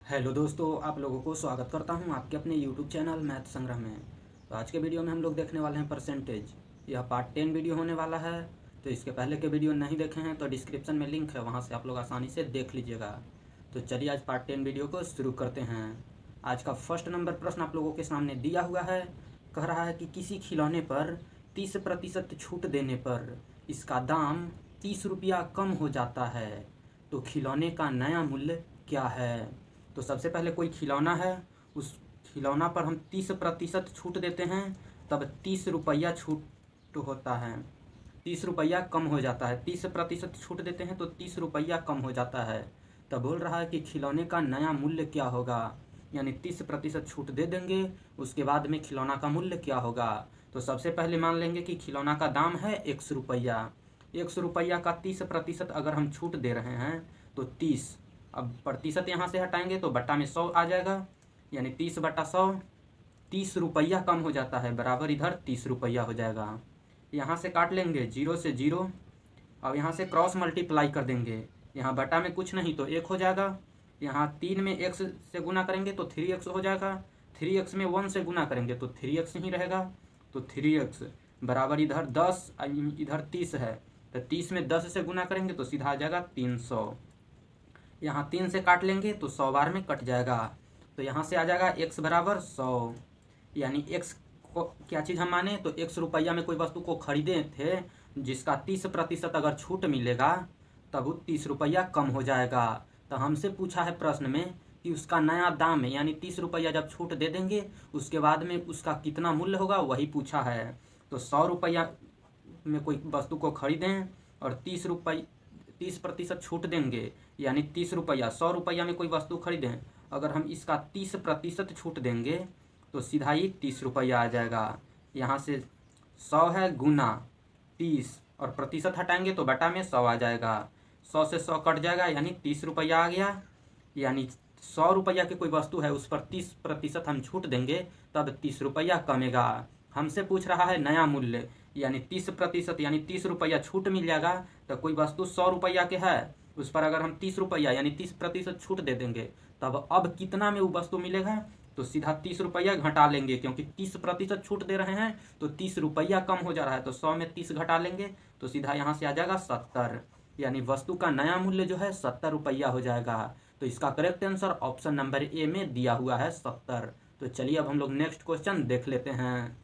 Hello दोस्तों, आप लोगों को स्वागत करता हूं आपके अपने यूट्यूब चैनल मैथ संग्रह में। तो आज के वीडियो में हम लोग देखने वाले हैं परसेंटेज। यह पार्ट 10 वीडियो होने वाला है। तो इसके पहले के वीडियो नहीं देखे हैं तो डिस्क्रिप्शन में लिंक है, वहां से आप लोग आसानी से देख लीजिएगा। तो चलिए आज पार्ट 10 वीडियो को शुरू करते हैं। आज का फर्स्ट नंबर प्रश्न आप लोगों के सामने दिया हुआ है। कह रहा है कि किसी खिलौने पर 30% छूट देने पर इसका दाम 30 रुपया कम हो जाता है, तो खिलौने का नया मूल्य क्या है। तो सबसे पहले कोई खिलौना है, उस खिलौना पर हम 30% छूट देते हैं, तब 30 रुपया छूट होता है। 30 रुपया कम हो जाता है। 30% छूट देते हैं तो 30 रुपया कम हो जाता है। तब बोल रहा है कि खिलौने का नया मूल्य क्या होगा, यानी 30% छूट दे देंगे, उसके बाद में खिलौना का मूल्य क्या होगा। तो सबसे पहले मान लेंगे कि खिलौना का दाम है 100 रुपया। 100 रुपया का 30% अगर हम छूट दे रहे हैं तो 30, अब प्रतिशत यहाँ से हटाएंगे तो बट्टा में 100 आ जाएगा, यानी 30/100। 30 रुपया कम हो जाता है, बराबर इधर 30 रुपया हो जाएगा। यहाँ से काट लेंगे 0 से 0। अब यहाँ से क्रॉस मल्टीप्लाई कर देंगे, यहाँ बटा में कुछ नहीं तो 1 हो जाएगा। यहाँ 3 में x से गुना करेंगे तो 3x हो जाएगा। 3x में 1 से गुना करेंगे तो 3x ही रहेगा। तो 3x बराबर इधर 10, इधर 30 है, तो 30 में 10 से गुना करेंगे तो सीधा आ जाएगा 300। यहाँ 3 से काट लेंगे तो 100 बार में कट जाएगा। तो यहाँ से आ जाएगा x बराबर 100, यानी x को क्या चीज़ हम माने, तो 100 रुपया में कोई वस्तु को खरीदे थे जिसका 30% अगर छूट मिलेगा तब वो 30 रुपया कम हो जाएगा। तो हमसे पूछा है प्रश्न में कि उसका नया दाम है, यानी 30 रुपया जब छूट दे देंगे उसके बाद में उसका कितना मूल्य होगा, वही पूछा है। तो 100 रुपया में कोई वस्तु को खरीदें और 30% छूट देंगे, यानी 30 रुपया। 100 रुपया में कोई वस्तु खरीदें, अगर हम इसका 30% छूट देंगे तो सीधा ही 30 रुपया आ जाएगा। यहाँ से 100 है गुना 30 और प्रतिशत हटाएंगे तो बटा में 100 आ जाएगा। 100 से 100 कट जाएगा, यानी 30 रुपया आ गया। यानी 100 रुपया की कोई वस्तु है उस पर 30% हम छूट देंगे तब 30 रुपया कमेगा। हमसे पूछ रहा है नया मूल्य, यानी 30%, यानी 30 रुपया छूट मिल जाएगा। तो कोई वस्तु 100 रुपया के है, उस पर अगर हम 30 रुपया यानी 30% छूट दे देंगे तब अब कितना में वो वस्तु मिलेगा, तो सीधा 30 रुपया घटा लेंगे, क्योंकि 30% छूट दे रहे हैं तो 30 रुपया कम हो जा रहा है। तो 100 में 30 घटा लेंगे तो सीधा यहाँ से आ जाएगा 70, यानी वस्तु का नया मूल्य जो है 70 रुपया हो जाएगा। तो इसका correct answer option number A में दिया हुआ है 70। तो चलिए अब हम लोग नेक्स्ट क्वेश्चन देख लेते हैं।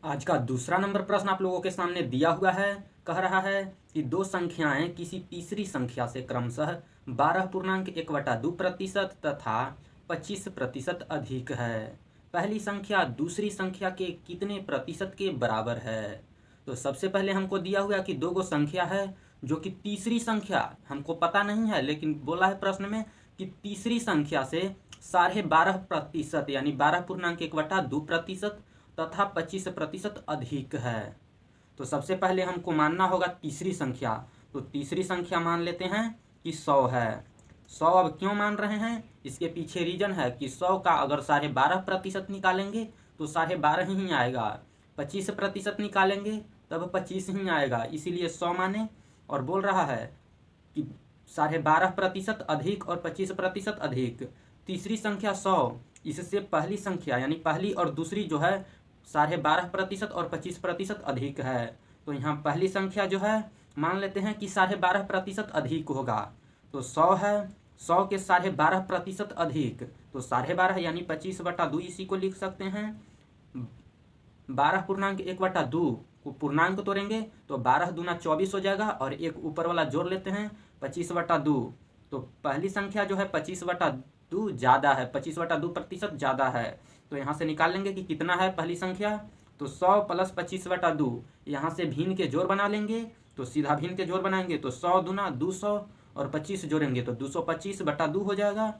आज का दूसरा नंबर प्रश्न आप लोगों के सामने दिया हुआ है। कह रहा है कि दो संख्याएं किसी तीसरी संख्या से क्रमशः 12.1/2% तथा 25% अधिक है। पहली संख्या दूसरी संख्या के कितने प्रतिशत के बराबर है। तो सबसे पहले हमको दिया हुआ कि दो गो संख्या है जो कि तीसरी संख्या हमको पता नहीं है, लेकिन बोला है प्रश्न में कि तीसरी संख्या से 12.5% यानी 12.1/2% तथा 25% अधिक है। तो सबसे पहले हमको मानना होगा तीसरी संख्या। तो तीसरी संख्या मान लेते हैं कि 100 है। 100 अब क्यों मान रहे हैं, इसके पीछे रीजन है कि 100 का अगर 12.5% निकालेंगे तो 12.5 ही आएगा। 25% निकालेंगे तब 25 ही आएगा, इसीलिए 100 माने। और बोल रहा है कि 12.5% अधिक और 25% अधिक। तीसरी संख्या 100, इससे पहली संख्या यानी पहली और दूसरी जो है 12.5% और 25% अधिक है। तो यहाँ पहली संख्या जो है मान लेते हैं कि 12.5% अधिक होगा। तो 100 है, 100 के 12.5% अधिक, तो 12.5 यानी 25/2 इसी को लिख सकते हैं। 12.1/2 को पूर्णांक तोड़ेंगे तो 12 दूना 24 हो जाएगा, और एक ऊपर वाला जोड़ लेते हैं 25/2। तो पहली संख्या जो है 25/2 ज़्यादा है, 25/2% ज़्यादा है। तो यहाँ से निकाल लेंगे कि कितना है पहली संख्या। तो 100 + 25/2, यहाँ से भिन्न के जोड़ बना लेंगे, तो सीधा भिन्न के जोड़ बनाएंगे तो 100 दूना 200 और 25 जोड़ेंगे तो 225/2 हो जाएगा।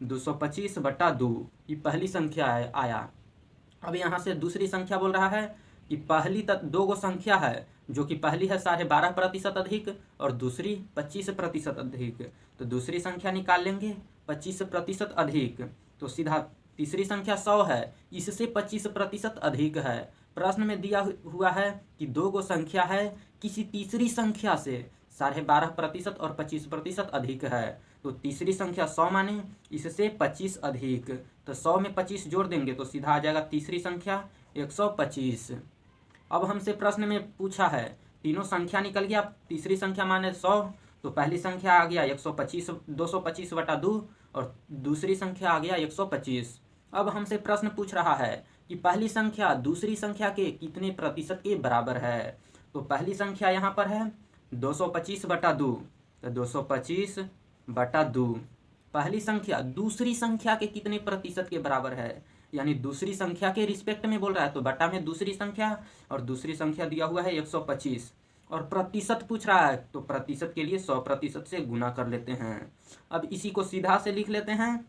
225/2 ये पहली संख्या आया। अब यहाँ से दूसरी संख्या बोल रहा है कि पहली दो गो संख्या है जो कि पहली है 12.5% अधिक और दूसरी 25% अधिक। तो दूसरी संख्या निकाल लेंगे 25% अधिक, तो सीधा तीसरी संख्या 100 है, इससे 25% अधिक है। प्रश्न में दिया हुआ है कि दो गो संख्या है किसी तीसरी संख्या से 12.5% और 25% अधिक है। तो तीसरी संख्या 100 माने इससे 25 अधिक, तो 100 में 25 जोड़ देंगे तो सीधा आ जाएगा तीसरी संख्या 125। अब हमसे प्रश्न में पूछा है तीनों संख्या निकल गया, तीसरी संख्या माने 100, तो पहली संख्या आ गया 125 225/2 और दूसरी संख्या आ गया 125। अब हमसे प्रश्न पूछ रहा है कि पहली संख्या दूसरी संख्या के कितने प्रतिशत के बराबर है। तो पहली संख्या यहाँ पर है 225/2, तो 225/2 पहली संख्या दूसरी संख्या के कितने प्रतिशत के बराबर है, यानी दूसरी संख्या के रिस्पेक्ट में बोल रहा है, तो बटा में दूसरी संख्या, और दूसरी संख्या दिया हुआ है 125 और प्रतिशत पूछ रहा है, तो प्रतिशत के लिए 100% से गुना कर लेते हैं। अब इसी को सीधा से लिख लेते हैं,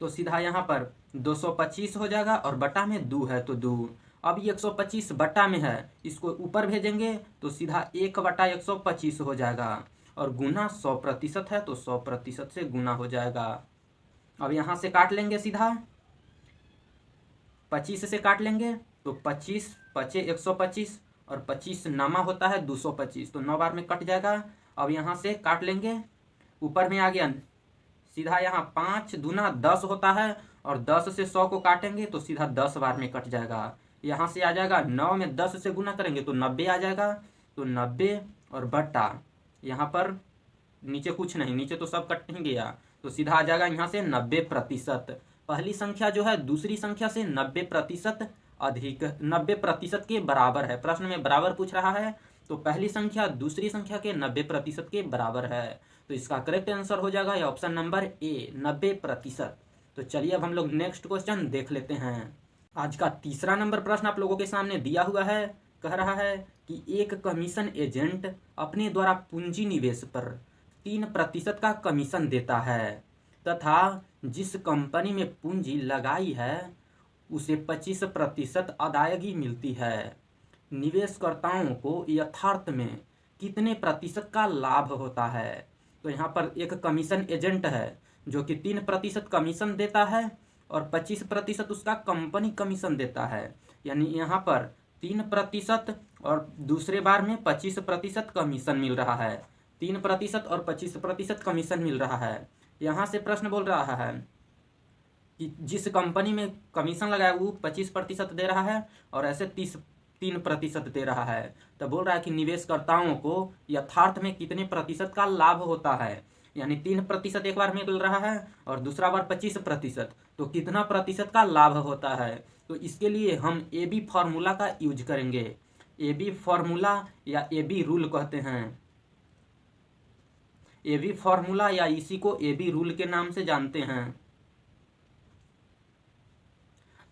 तो सीधा यहाँ पर 225 हो जाएगा और बटा में 2 है तो 2। अब ये 125 बटा में है, इसको ऊपर भेजेंगे तो सीधा 1/125 हो जाएगा और गुना 100% है तो 100% से गुना हो जाएगा। अब यहाँ से काट लेंगे, सीधा 25 से काट लेंगे तो 25 पचे 125 और 25 नामा होता है 225, तो 9 बार में कट जाएगा। अब यहाँ से काट लेंगे, ऊपर में आ गया सीधा यहाँ 5 दूना 10 होता है और 10 से 100 को काटेंगे तो सीधा 10 बार में कट जाएगा। यहाँ से आ जाएगा 9 में 10 से गुना करेंगे तो 90 आ जाएगा, तो 90 और बटा यहाँ पर नीचे कुछ नहीं, नीचे तो सब कट नहीं गया, तो सीधा आ जाएगा यहाँ से 90%। पहली संख्या जो है दूसरी संख्या से 90% अधिक, 90% के बराबर है। प्रश्न में बराबर पूछ रहा है, तो पहली संख्या दूसरी संख्या के 90% के बराबर है, तो इसका करेक्ट आंसर हो जाएगा ऑप्शन नंबर ए 90%। तो चलिए अब हम लोग नेक्स्ट क्वेश्चन देख लेते हैं। आज का तीसरा नंबर प्रश्न आप लोगों के सामने दिया हुआ है, कह रहा है कि एक कमीशन एजेंट अपने द्वारा पूंजी निवेश पर 3% का कमीशन देता है तथा जिस कंपनी में पूंजी लगाई है उसे 25% अदायगी मिलती है। निवेशकर्ताओं को यथार्थ में कितने प्रतिशत का लाभ होता है। तो यहाँ पर एक कमीशन एजेंट है जो कि 3% कमीशन देता है और 25% उसका कंपनी कमीशन देता है, यानी यहाँ पर 3% और दूसरे बार में 25% कमीशन मिल रहा है, 3% और 25% कमीशन मिल रहा है। यहाँ से प्रश्न बोल रहा है कि जिस कंपनी में कमीशन लगाया वो 25% दे रहा है और ऐसे 3% दे रहा है, तो बोल रहा है कि निवेशकर्ताओं को यथार्थ में कितने प्रतिशत का लाभ होता है, यानी 3% एक बार मिल रहा है और दूसरा बार 25%, तो कितना प्रतिशत का लाभ होता है। तो इसके लिए हम ए बी फार्मूला का यूज करेंगे। ए बी फार्मूला या ए बी रूल कहते हैं, ए बी फार्मूला या इसी को ए बी रूल के नाम से जानते हैं।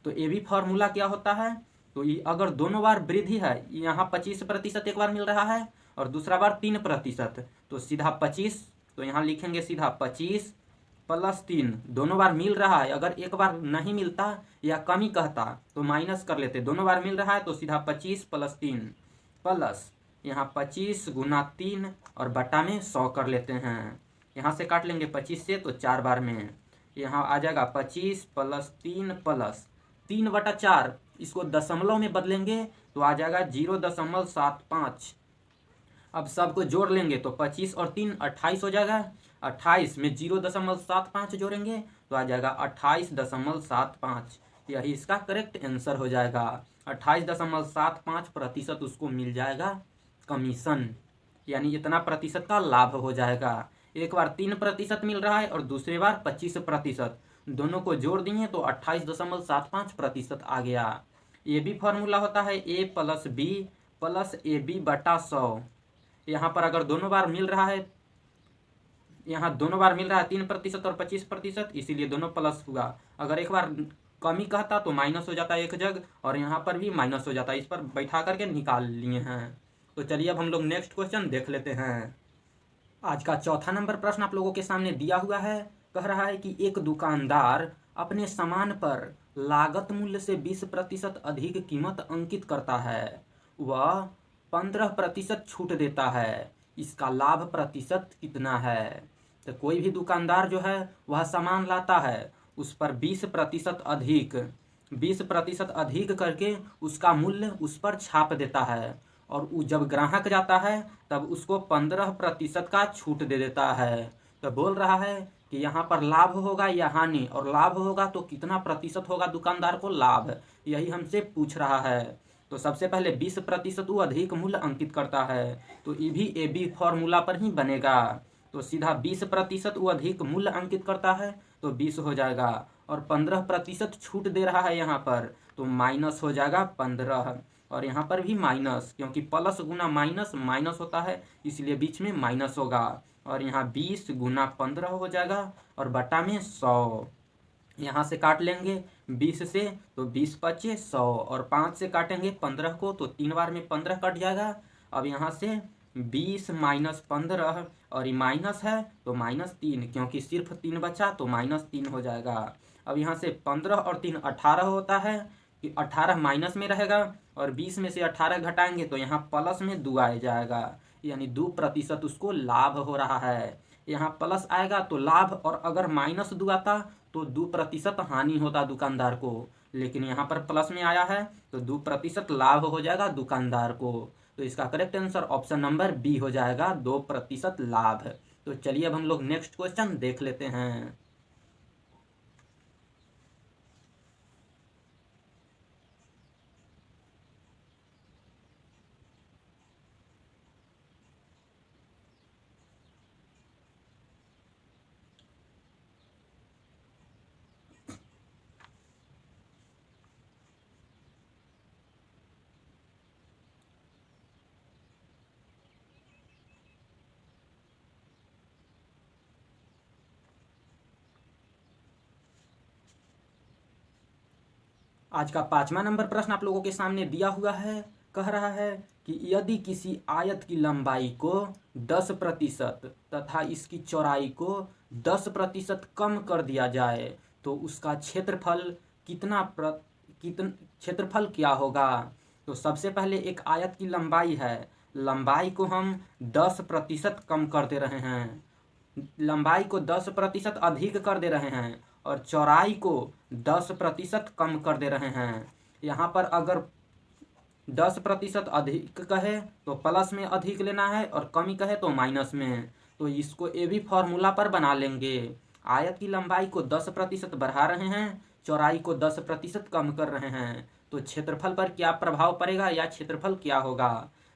तो ए बी फार्मूला क्या होता है, तो ये अगर दोनों बार वृद्धि है, यहाँ 25% एक बार मिल रहा है और दूसरा बार 3%, तो सीधा 25, तो यहाँ लिखेंगे सीधा 25 + 3, दोनों बार मिल रहा है। अगर एक बार नहीं मिलता या कमी कहता तो माइनस कर लेते, दोनों बार मिल रहा है तो सीधा 25 + 3 प्लस यहाँ 25 × 3 और बटा में 100 कर लेते हैं। यहाँ से काट लेंगे 25 से तो 4 बार में, यहाँ आ जाएगा 25 + 3 प्लस 3/4, इसको दशमलव में बदलेंगे तो आ जाएगा 0.75। अब सबको जोड़ लेंगे तो 25 और 3 28 हो जाएगा, 28 में 0.75 जोड़ेंगे तो आ जाएगा 28.75। यही इसका करेक्ट आंसर हो जाएगा। 28.75% उसको मिल जाएगा कमीशन, यानी इतना प्रतिशत का लाभ हो जाएगा। एक बार 3% मिल रहा है और दूसरी बार 25%, दोनों को जोड़ दिए तो 28.75% आ गया। ये भी फार्मूला होता है a + b + AB/100। यहाँ पर अगर दोनों बार मिल रहा है, यहाँ दोनों बार मिल रहा है 3% और 25%, इसीलिए दोनों प्लस हुआ। अगर एक बार कमी कहता तो माइनस हो जाता एक जगह और यहाँ पर भी माइनस हो जाता, इस पर बैठा करके निकाल लिए हैं। तो चलिए अब हम लोग नेक्स्ट क्वेश्चन देख लेते हैं। आज का चौथा नंबर प्रश्न आप लोगों के सामने दिया हुआ है, कह रहा है कि एक दुकानदार अपने सामान पर लागत मूल्य से 20% अधिक कीमत अंकित करता है, वह 15% छूट देता है, इसका लाभ प्रतिशत कितना है। तो कोई भी दुकानदार जो है वह सामान लाता है, उस पर 20% अधिक करके उसका मूल्य उस पर छाप देता है और जब ग्राहक जाता है तब उसको 15% का छूट दे देता है। तो बोल रहा है कि यहाँ पर लाभ होगा या हानि, और लाभ होगा तो कितना प्रतिशत होगा दुकानदार को लाभ, यही हमसे पूछ रहा है। तो सबसे पहले 20% वो अधिक मूल्य अंकित करता है, तो ये भी ए बी फॉर्मूला पर ही बनेगा। तो सीधा 20% वो अधिक मूल्य अंकित करता है तो 20 हो जाएगा, और 15% छूट दे रहा है यहाँ पर, तो माइनस हो जाएगा 15, और यहाँ पर भी माइनस, क्योंकि प्लस गुना माइनस माइनस होता है, इसलिए बीच में माइनस होगा। और यहाँ 20 गुना 15 हो जाएगा, और बटा में 100, यहाँ से काट लेंगे 20 से तो 20 पचे 100, और 5 से काटेंगे 15 को तो 3 बार में 15 कट जाएगा। अब यहाँ से 20 माइनस 15, और ये माइनस है तो -3, क्योंकि सिर्फ 3 बचा तो -3 हो जाएगा। अब यहाँ से 15 और 3 18 होता है, कि 18 माइनस में रहेगा, और 20 में से 18 घटाएंगे तो यहाँ प्लस में 2 आ जाएगा, यानी 2% उसको लाभ हो रहा है। यहाँ प्लस आएगा तो लाभ, और अगर -2 आता तो 2% हानि होता दुकानदार को, लेकिन यहाँ पर प्लस में आया है तो 2% लाभ हो जाएगा दुकानदार को। तो इसका correct answer option number B हो जाएगा, 2% लाभ। तो चलिए अब हम लोग नेक्स्ट क्वेश्चन देख लेते हैं। आज का 5वां नंबर प्रश्न आप लोगों के सामने दिया हुआ है। कह रहा है कि यदि किसी आयत की लंबाई को 10% तथा इसकी चौड़ाई को 10% कम कर दिया जाए तो उसका क्षेत्रफल क्षेत्रफल क्या होगा। तो सबसे पहले एक आयत की लंबाई है, लंबाई को हम 10% कम कर दे रहे हैं, लंबाई को 10% अधिक कर दे रहे हैं, और चौड़ाई को 10% कम कर दे रहे हैं। यहाँ पर अगर 10% अधिक कहे तो प्लस में अधिक लेना है, और कमी कहे तो माइनस में। तो इसको ए भी फॉर्मूला पर बना लेंगे। आयत की लंबाई को 10% बढ़ा रहे हैं, चौड़ाई को 10% कम कर रहे हैं, तो क्षेत्रफल पर क्या प्रभाव पड़ेगा या क्षेत्रफल क्या होगा।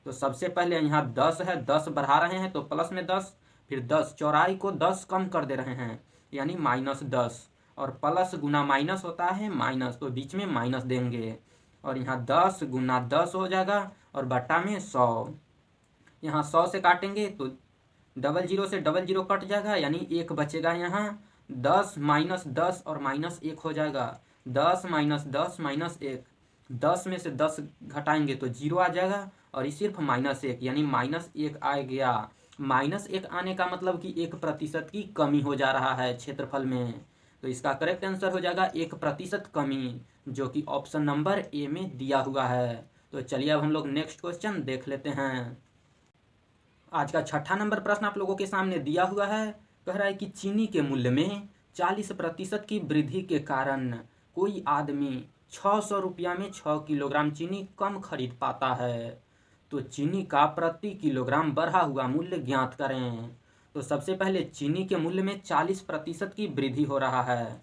तो सबसे पहले यहाँ 10 है, 10 बढ़ा रहे हैं तो प्लस में 10, फिर 10 चौड़ाई को 10 कम कर दे रहे हैं, यानी -10, और प्लस गुना माइनस होता है माइनस, तो बीच में माइनस देंगे, और यहाँ 10 गुना 10 हो जाएगा, और बटा में 100। यहाँ 100 से काटेंगे तो 00 से 00 कट जाएगा, यानी 1 बचेगा। यहाँ 10 माइनस 10 और -1 हो जाएगा, 10 माइनस 10 -1, 10 में से 10 घटाएंगे तो 0 आ जाएगा, और ये सिर्फ -1, यानी -1 आ गया। -1 आने का मतलब कि 1% की कमी हो जा रहा है क्षेत्रफल में। तो इसका करेक्ट आंसर हो जाएगा 1% कमी, जो कि ऑप्शन नंबर ए में दिया हुआ है। तो चलिए अब हम लोग नेक्स्ट क्वेश्चन देख लेते हैं। आज का 6ठा नंबर प्रश्न आप लोगों के सामने दिया हुआ है। कह रहा है कि चीनी के मूल्य में 40% की वृद्धि के कारण कोई आदमी 600 रुपया में 6 किलोग्राम चीनी कम खरीद पाता है। तो चीनी का प्रति किलोग्राम बढ़ा हुआ मूल्य ज्ञात करें। तो सबसे पहले चीनी के मूल्य में 40% की वृद्धि हो रहा है,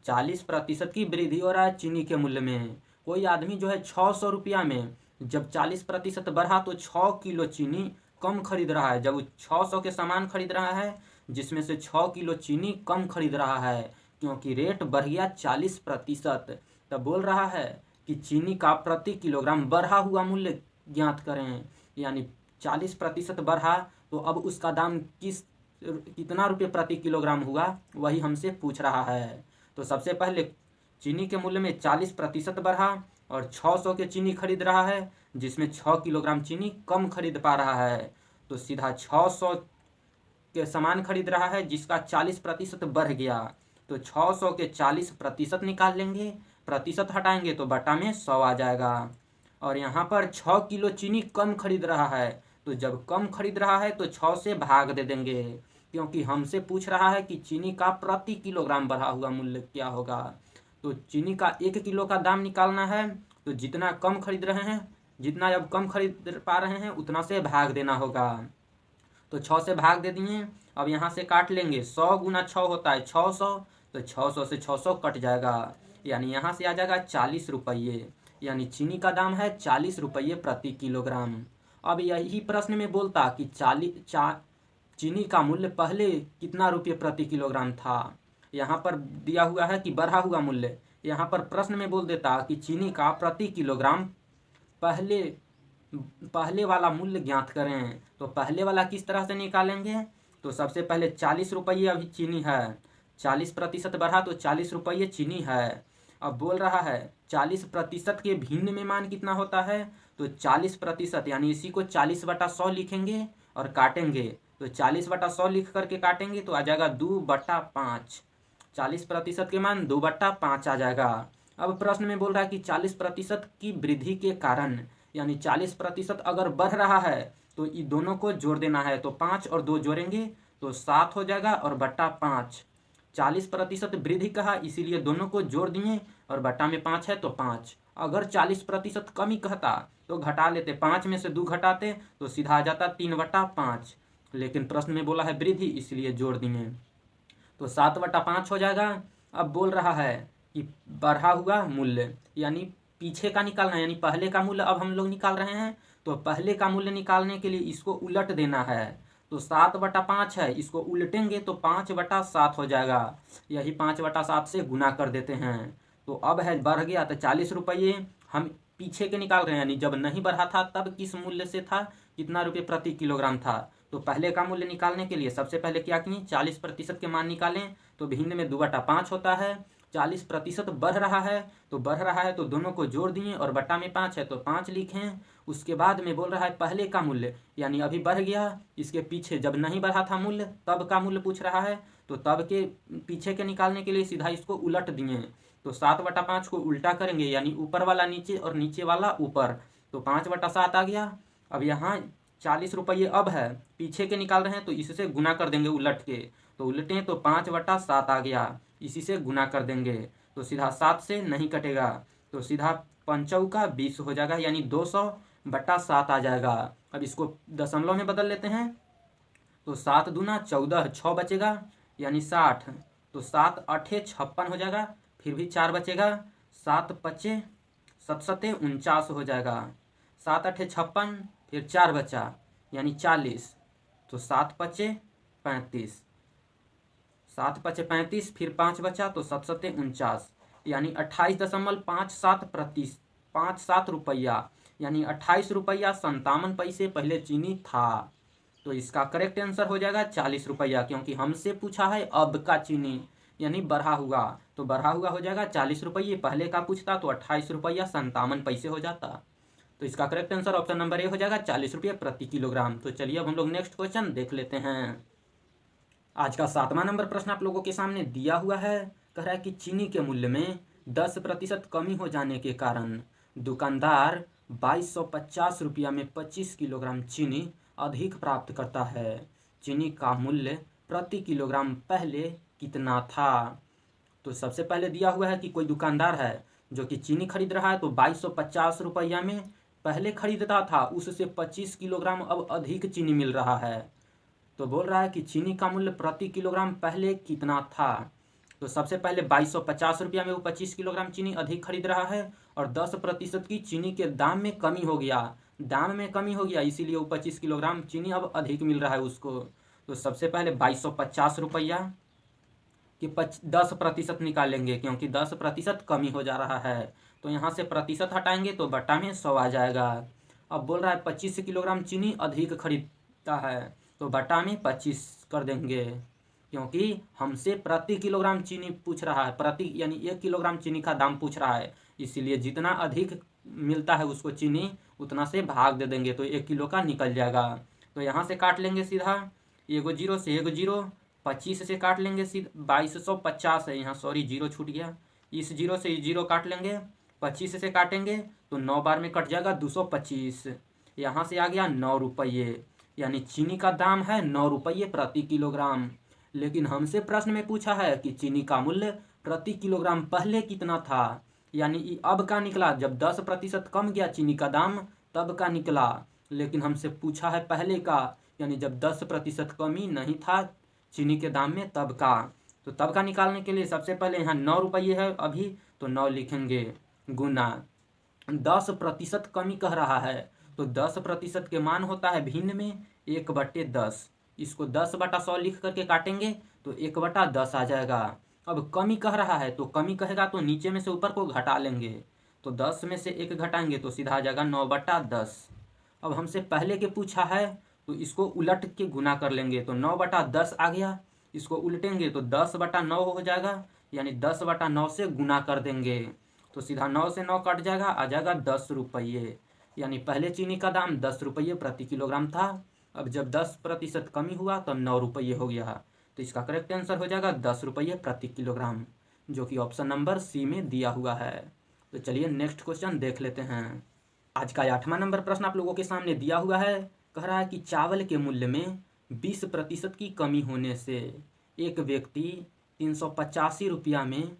40% की वृद्धि हो रहा है चीनी के मूल्य में। कोई आदमी जो है 600 रुपया में जब 40% बढ़ा तो 6 किलो चीनी कम खरीद रहा है। जब वो 600 के सामान खरीद रहा है, जिसमें से 6 किलो चीनी कम खरीद रहा है, क्योंकि रेट बढ़ गया 40%। तब बोल रहा है कि चीनी का प्रति किलोग्राम बढ़ा हुआ मूल्य ज्ञात करें, यानी 40% बढ़ा तो अब उसका दाम कितना रुपये प्रति किलोग्राम हुआ, वही हमसे पूछ रहा है। तो सबसे पहले चीनी के मूल्य में 40% बढ़ा, और 600 के चीनी खरीद रहा है, जिसमें 6 किलोग्राम चीनी कम खरीद पा रहा है। तो सीधा 600 के सामान खरीद रहा है, जिसका 40% बढ़ गया, तो 600 के 40% निकाल लेंगे, प्रतिशत हटाएंगे तो बटा में 100 आ जाएगा। और यहाँ पर 6 किलो चीनी कम खरीद रहा है, तो जब कम खरीद रहा है तो 6 से भाग दे देंगे, क्योंकि हमसे पूछ रहा है कि चीनी का प्रति किलोग्राम बढ़ा हुआ मूल्य क्या होगा। तो चीनी का 1 किलो का दाम निकालना है, तो जितना कम खरीद रहे हैं, जितना अब कम खरीद पा रहे हैं उतना से भाग देना होगा। तो 6 से भाग दे दिए। अब यहाँ से काट लेंगे, 100 गुना 6 होता है 600, तो 600 से 600 कट जाएगा, यानी यहाँ से आ जाएगा 40 रुपये। यानी चीनी का दाम है 40 रुपये प्रति किलोग्राम। अब यही प्रश्न में बोलता कि चीनी का मूल्य पहले कितना रुपये प्रति किलोग्राम था। यहाँ पर दिया हुआ है कि बढ़ा हुआ मूल्य, यहाँ पर प्रश्न में बोल देता कि चीनी का प्रति किलोग्राम पहले वाला मूल्य ज्ञात करें। तो पहले वाला किस तरह से निकालेंगे, तो सबसे पहले 40 रुपये अभी चीनी है, 40% बढ़ा तो 40 रुपये चीनी है। अब बोल रहा है 40% के भिन्न में मान कितना होता है, तो 40%, यानी इसी को 40/100 लिखेंगे और काटेंगे। तो 40/100 लिख करके काटेंगे तो आ जाएगा 2/5। 40% के मान 2/5 आ जाएगा। अब प्रश्न में बोल रहा है कि 40% की वृद्धि के कारण, यानी 40% अगर बढ़ रहा है तो इन दोनों को जोड़ देना है। तो 5 और 2 जोड़ेंगे तो 7 हो जाएगा और बट्टा 5। 40% वृद्धि कहा इसीलिए दोनों को जोड़ दिए और बट्टा में 5 है तो 5। अगर 40% कमी कहता तो घटा लेते, 5 में से 2 घटाते तो सीधा आ जाता 3/5। लेकिन प्रश्न में बोला है वृद्धि इसलिए जोड़ दिए, तो 7/5 हो जाएगा। अब बोल रहा है कि बढ़ा हुआ मूल्य, यानी पीछे का निकालना है, यानी पहले का मूल्य अब हम लोग निकाल रहे हैं। तो पहले का मूल्य निकालने के लिए इसको उलट देना है। तो 7/5 है, इसको उलटेंगे तो 5/7 हो जाएगा। यही 5/7 से गुना कर देते हैं। तो अब है बढ़ गया तो 40 रुपये हम पीछे के निकाल रहे हैं, यानी जब नहीं बढ़ा था तब किस मूल्य से था, कितना रुपये प्रति किलोग्राम था। तो पहले का मूल्य निकालने के लिए सबसे पहले क्या किए, 40% के मान निकालें। तो भिन्न में 2/5 होता है। 40% बढ़ रहा है तो दोनों को जोड़ दिए और बट्टा में 5 है तो 5 लिखें। उसके बाद में बोल रहा है पहले का मूल्य, यानी अभी बढ़ गया, इसके पीछे जब नहीं बढ़ा था मूल्य तब का मूल्य पूछ रहा है। तो तब के पीछे के निकालने के लिए सीधा इसको उलट दिए। तो 7/5 को उल्टा करेंगे, यानी ऊपर वाला नीचे और नीचे वाला ऊपर, तो 5/7 आ गया। अब यहाँ 40 रुपये अब है, पीछे के निकाल रहे हैं तो इससे गुना कर देंगे उलट के। तो उलटें तो 5/7 आ गया, इसी से गुना कर देंगे तो सीधा 7 से नहीं कटेगा, तो सीधा 5 × 20 हो जाएगा, यानी 200/7 आ जाएगा। अब इसको दशमलव में बदल लेते हैं। तो 7 दूना 14, 6 बचेगा यानी 60। तो 7 8 56 हो जाएगा, फिर भी 4 बचेगा, 7 5 7 49 हो जाएगा। 7 8 56, फिर 4 बचा यानी 40। तो 7 5 35, 7 5 35, फिर 5 बचा तो 7 7 49, यानी 28.57 रुपया, यानी 28 रुपया 57 पैसे पहले चीनी था। तो इसका करेक्ट आंसर हो जाएगा 40 रुपया, क्योंकि हमसे पूछा है अब का चीनी, यानी बढ़ा हुआ, तो बढ़ा हुआ हो जाएगा 40 रुपये। पहले का पूछता तो 28 रुपया 57 पैसे हो जाता। तो इसका correct answer option number A हो जाएगा 40 रुपये प्रति किलोग्राम। तो चलिए अब हम लोग नेक्स्ट क्वेश्चन देख लेते हैं। आज का 7वां नंबर प्रश्न आप लोगों के सामने दिया हुआ है। कह रहा है कि चीनी के मूल्य में 10% कमी हो जाने के कारण दुकानदार 2250 रुपया में 25 किलोग्राम चीनी अधिक प्राप्त करता है। चीनी का मूल्य प्रति किलोग्राम पहले कितना था। तो सबसे पहले दिया हुआ है कि कोई दुकानदार है जो कि चीनी खरीद रहा है, तो 2250 रुपया में पहले खरीदता था, उससे 25 किलोग्राम अब अधिक चीनी मिल रहा है। तो बोल रहा है कि चीनी का मूल्य प्रति किलोग्राम पहले कितना था। तो सबसे पहले 2250 रुपया में वो 25 किलोग्राम चीनी अधिक खरीद रहा है और 10% की चीनी के दाम में कमी हो गया, इसीलिए वो 25 किलोग्राम चीनी अब अधिक मिल रहा है उसको। तो सबसे पहले 2250 रुपया कि 10% निकालेंगे, क्योंकि 10% कमी हो जा रहा है। तो यहाँ से प्रतिशत हटाएंगे तो बट्टा में 100 आ जाएगा। अब बोल रहा है 25 किलोग्राम चीनी अधिक खरीदता है, तो बट्टा में 25 कर देंगे, क्योंकि हमसे प्रति किलोग्राम चीनी पूछ रहा है, प्रति यानी 1 किलोग्राम चीनी का दाम पूछ रहा है, इसीलिए जितना अधिक मिलता है उसको चीनी उतना से भाग दे देंगे, तो 1 किलो का निकल जाएगा। तो यहाँ से काट लेंगे सीधा, एगो जीरो से एगो जीरो, 25 से काट लेंगे सीधा, 2250 है यहाँ, सॉरी जीरो छूट गया, इस जीरो से इस जीरो काट लेंगे, 25 से काटेंगे तो 9 बार में कट जाएगा 225, यहाँ से आ गया 9 रुपये, यानी चीनी का दाम है 9 रुपये प्रति किलोग्राम। लेकिन हमसे प्रश्न में पूछा है कि चीनी का मूल्य प्रति किलोग्राम पहले कितना था, यानी अब का निकला, जब 10% कम गया चीनी का दाम तब का निकला। लेकिन हमसे पूछा है पहले का, यानी जब 10% कमी नहीं था चीनी के दाम में तब का। तो तब का निकालने के लिए सबसे पहले यहाँ 9 रुपये है अभी, तो 9 लिखेंगे गुना 10% कमी कह रहा है, तो 10% के मान होता है भिन्न में 1/10। इसको 10/100 लिख करके काटेंगे तो 1/10 आ जाएगा। अब कमी कह रहा है तो कमी कहेगा तो नीचे में से ऊपर को घटा लेंगे, तो 10 में से 1 घटाएंगे तो सीधा आ जाएगा 9/10। अब हमसे पहले के पूछा है तो इसको उलट के गुना कर लेंगे, तो 9/10 आ गया। इसको उलटेंगे तो 10/9 हो जाएगा, यानी 10/9 से गुना कर देंगे तो सीधा 9 से 9 कट जाएगा, आ जाएगा 10 रुपये। यानी पहले चीनी का दाम 10 रुपये प्रति किलोग्राम था, अब जब 10% कमी हुआ तो 9 रुपये हो गया। तो इसका करेक्ट आंसर हो जाएगा 10 रुपये प्रति किलोग्राम, जो कि ऑप्शन नंबर सी में दिया हुआ है। तो चलिए नेक्स्ट क्वेश्चन देख लेते हैं। आज का 8वां नंबर प्रश्न आप लोगों के सामने दिया हुआ है। कह रहा है कि चावल के मूल्य में 20% की कमी होने से एक व्यक्ति 385 रुपया में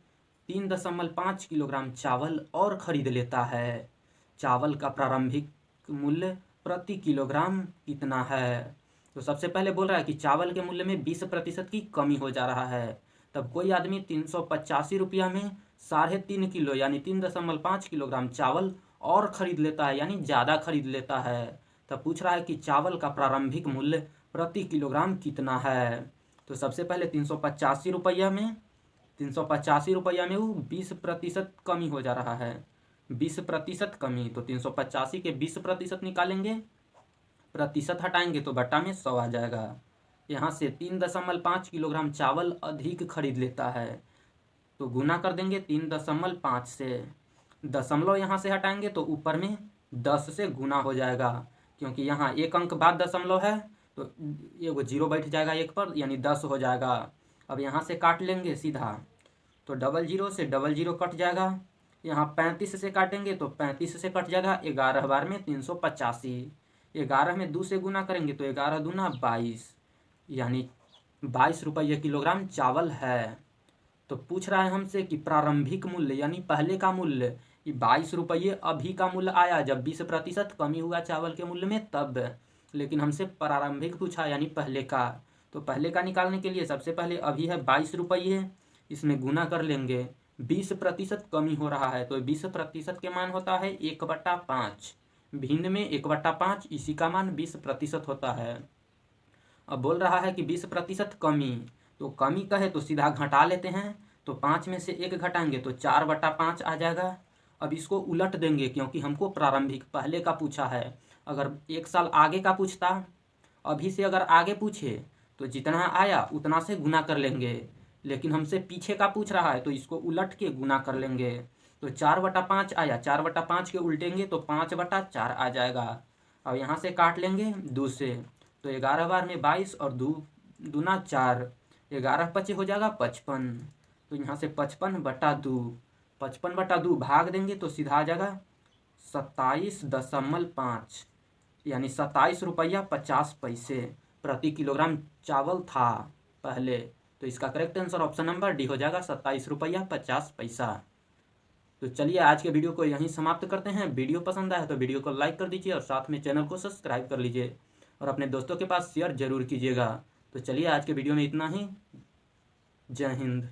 3.5 किलोग्राम चावल और खरीद लेता है। चावल का प्रारंभिक मूल्य प्रति किलोग्राम कितना है? तो सबसे पहले बोल रहा है कि चावल के मूल्य में 20% की कमी हो जा रहा है। तब कोई आदमी 385 रुपया में 3.5 किलो यानी 3.5 किलोग्राम चावल और खरीद लेता है, यानी ज़्यादा खरीद लेता है। तब पूछ रहा है कि चावल का प्रारंभिक मूल्य प्रति किलोग्राम कितना है? तो सबसे पहले 385 रुपया में वो 20% कमी हो जा रहा है। 20% कमी, तो 385 के 20% निकालेंगे, प्रतिशत हटाएंगे तो बटा में 100 आ जाएगा। यहाँ से 3.5 किलोग्राम चावल अधिक खरीद लेता है, तो गुना कर देंगे 3.5 से। दशमलव यहाँ से हटाएंगे तो ऊपर में 10 से गुना हो जाएगा, क्योंकि यहाँ एक अंक बाद दशमलव है तो ये 0 बैठ जाएगा एक पर, यानी 10 हो जाएगा। अब यहाँ से काट लेंगे सीधा, तो 00 से 00 कट जाएगा। यहाँ 35 से काटेंगे तो 35 से कट जाएगा। 11 बार में 385, 11 में 2 से गुना करेंगे तो 11 दूना 22, यानी 22 रुपये किलोग्राम चावल है। तो पूछ रहा है हमसे कि प्रारंभिक मूल्य यानी पहले का मूल्य, ये 22 रुपये अभी का मूल्य आया जब 20% कमी हुआ चावल के मूल्य में तब, लेकिन हमसे प्रारंभिक पूछा यानी पहले का। तो पहले का निकालने के लिए सबसे पहले अभी है 22 रुपये, इसमें गुना कर लेंगे। 20% कमी हो रहा है तो 20% के मान होता है 1/5, भिन्न में 1/5, इसी का मान 20% होता है। अब बोल रहा है कि 20% कमी, तो कमी कहे तो सीधा घटा लेते हैं, तो 5 में से 1 घटाएंगे तो 4/5 आ जाएगा। अब इसको उलट देंगे क्योंकि हमको प्रारंभिक पहले का पूछा है। अगर 1 साल आगे का पूछता, अभी से अगर आगे पूछे तो जितना आया उतना से गुना कर लेंगे, लेकिन हमसे पीछे का पूछ रहा है तो इसको उलट के गुना कर लेंगे। तो 4/5 आया, 4/5 के उल्टेंगे तो 5/4 आ जाएगा। अब यहाँ से काट लेंगे 2 से, तो 11 बार में 22 और 2 दूना 4, 11 पचे हो जाएगा 55। तो यहाँ से 55/2 भाग देंगे तो सीधा आ जाएगा 27.5, यानी 27 रुपया 50 पैसे प्रति किलोग्राम चावल था पहले। तो इसका correct answer option number D हो जाएगा 27 रुपया 50 पैसा। तो चलिए आज के वीडियो को यहीं समाप्त करते हैं। वीडियो पसंद आया तो वीडियो को लाइक कर दीजिए और साथ में चैनल को सब्सक्राइब कर लीजिए और अपने दोस्तों के पास शेयर जरूर कीजिएगा। तो चलिए आज के वीडियो में इतना ही। जय हिंद।